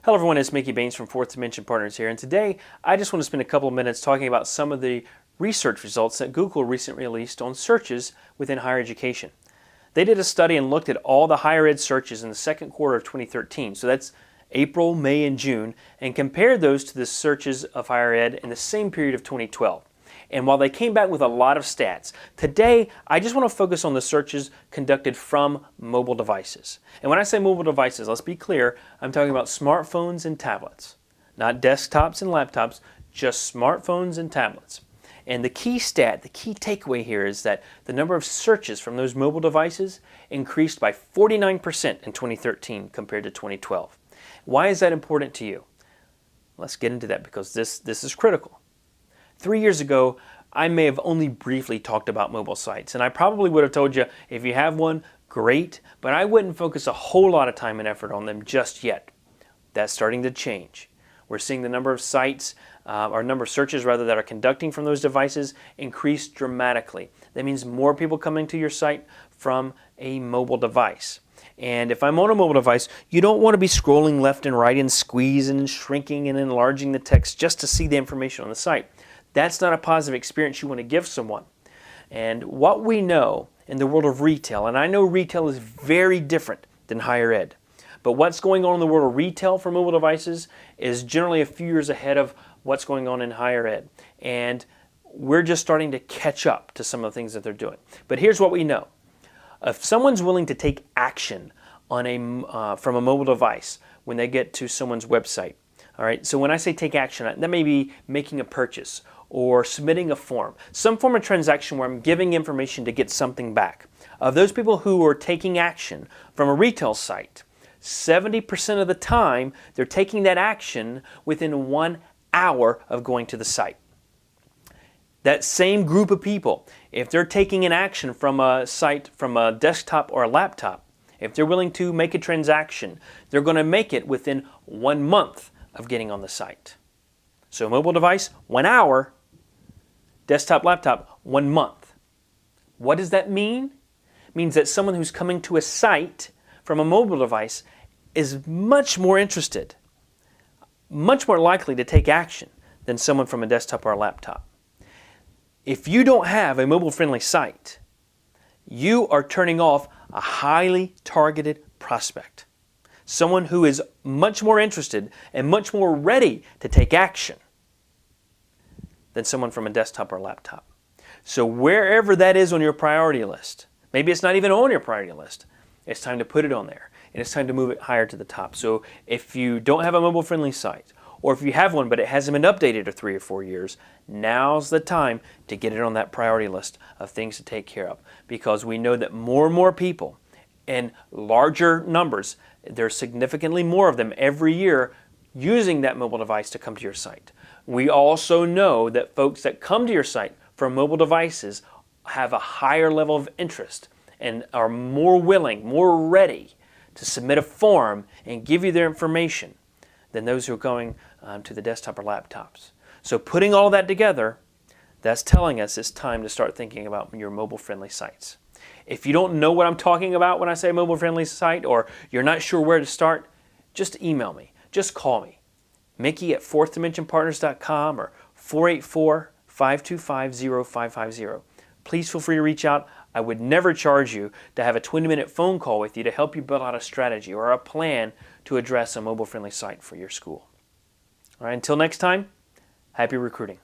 Hello everyone, it's Mickey Baines from Fourth Dimension Partners here, and today I just want to spend a couple of minutes talking about some of the research results that Google recently released on searches within higher education. They did a study and looked at all the higher ed searches in the second quarter of 2013, so that's April, May, and June, and compared those to the searches of higher ed in the same period of 2012. And while they came back with a lot of stats, today I just want to focus on the searches conducted from mobile devices. And when I say mobile devices, let's be clear, I'm talking about smartphones and tablets. Not desktops and laptops, just smartphones and tablets. And the key stat, the key takeaway here is that the number of searches from those mobile devices increased by 49% in 2013 compared to 2012. Why is that important to you? Let's get into that because this is critical. 3 years ago, I may have only briefly talked about mobile sites, and I probably would have told you if you have one, great, but I wouldn't focus a whole lot of time and effort on them just yet. That's starting to change. We're seeing the number of sites, or number of searches rather, that are conducting from those devices increase dramatically. That means more people coming to your site from a mobile device. And if I'm on a mobile device, you don't want to be scrolling left and right and squeezing and shrinking and enlarging the text just to see the information on the site. That's not a positive experience you want to give someone. And what we know in the world of retail, and I know retail is very different than higher ed, but what's going on in the world of retail for mobile devices is generally a few years ahead of what's going on in higher ed. And we're just starting to catch up to some of the things that they're doing. But here's what we know. If someone's willing to take action on from a mobile device when they get to someone's website, all right, so when I say take action, that may be making a purchase or submitting a form, some form of transaction where I'm giving information to get something back. Of those people who are taking action from a retail site, 70% of the time they're taking that action within 1 hour of going to the site. That same group of people, if they're taking an action from a site, from a desktop or a laptop, if they're willing to make a transaction, they're going to make it within 1 month of getting on the site. So mobile device, 1 hour. Desktop, laptop, 1 month. What does that mean? It means that someone who's coming to a site from a mobile device is much more interested, much more likely to take action than someone from a desktop or a laptop. If you don't have a mobile-friendly site, you are turning off a highly targeted prospect. Someone who is much more interested and much more ready to take action than someone from a desktop or laptop. So wherever that is on your priority list, maybe it's not even on your priority list, it's time to put it on there, and it's time to move it higher to the top. So if you don't have a mobile-friendly site, or if you have one but it hasn't been updated in 3 or 4 years, now's the time to get it on that priority list of things to take care of, because we know that more and more people in larger numbers, there's significantly more of them every year using that mobile device to come to your site. We also know that folks that come to your site from mobile devices have a higher level of interest and are more willing, more ready to submit a form and give you their information than those who are going to the desktop or laptops. So putting all that together, that's telling us it's time to start thinking about your mobile-friendly sites. If you don't know what I'm talking about when I say mobile-friendly site, or you're not sure where to start, just email me, just call me. Mickey at fourthdimensionpartners.com or 484-525-0550. Please feel free to reach out. I would never charge you to have a 20-minute phone call with you to help you build out a strategy or a plan to address a mobile-friendly site for your school. All right, until next time, happy recruiting.